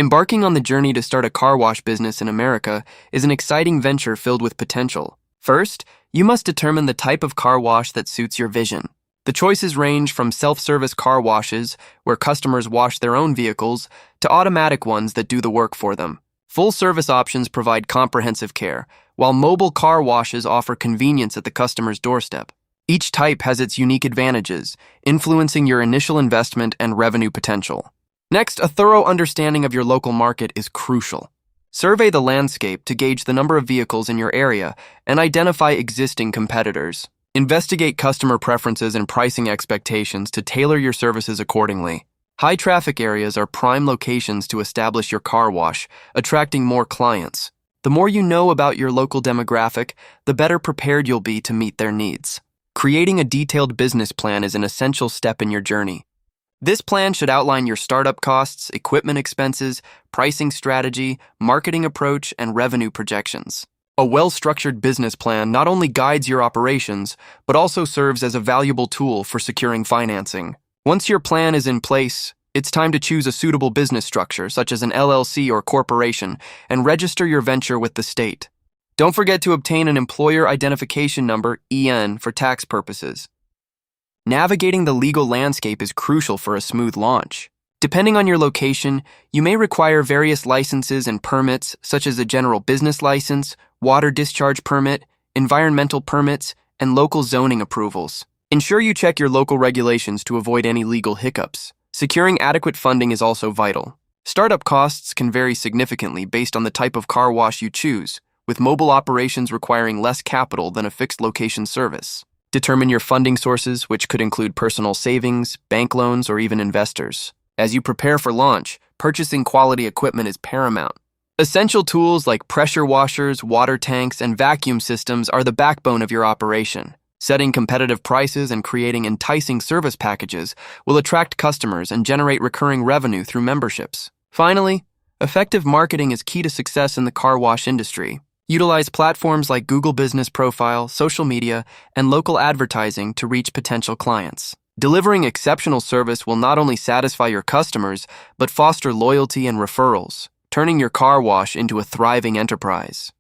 Embarking on the journey to start a car wash business in America is an exciting venture filled with potential. First, you must determine the type of car wash that suits your vision. The choices range from self-service car washes, where customers wash their own vehicles, to automatic ones that do the work for them. Full-service options provide comprehensive care, while mobile car washes offer convenience at the customer's doorstep. Each type has its unique advantages, influencing your initial investment and revenue potential. Next, a thorough understanding of your local market is crucial. Survey the landscape to gauge the number of vehicles in your area and identify existing competitors. Investigate customer preferences and pricing expectations to tailor your services accordingly. High-traffic areas are prime locations to establish your car wash, attracting more clients. The more you know about your local demographic, the better prepared you'll be to meet their needs. Creating a detailed business plan is an essential step in your journey. This plan should outline your startup costs, equipment expenses, pricing strategy, marketing approach, and revenue projections. A well-structured business plan not only guides your operations, but also serves as a valuable tool for securing financing. Once your plan is in place, it's time to choose a suitable business structure, such as an LLC or corporation, and register your venture with the state. Don't forget to obtain an Employer Identification Number, EIN, for tax purposes. Navigating the legal landscape is crucial for a smooth launch. Depending on your location, you may require various licenses and permits, such as a general business license, water discharge permit, environmental permits, and local zoning approvals. Ensure you check your local regulations to avoid any legal hiccups. Securing adequate funding is also vital. Startup costs can vary significantly based on the type of car wash you choose, with mobile operations requiring less capital than a fixed location service. Determine your funding sources, which could include personal savings, bank loans, or even investors. As you prepare for launch, purchasing quality equipment is paramount. Essential tools like pressure washers, water tanks, and vacuum systems are the backbone of your operation. Setting competitive prices and creating enticing service packages will attract customers and generate recurring revenue through memberships. Finally, effective marketing is key to success in the car wash industry. Utilize platforms like Google Business Profile, social media, and local advertising to reach potential clients. Delivering exceptional service will not only satisfy your customers, but foster loyalty and referrals, turning your car wash into a thriving enterprise.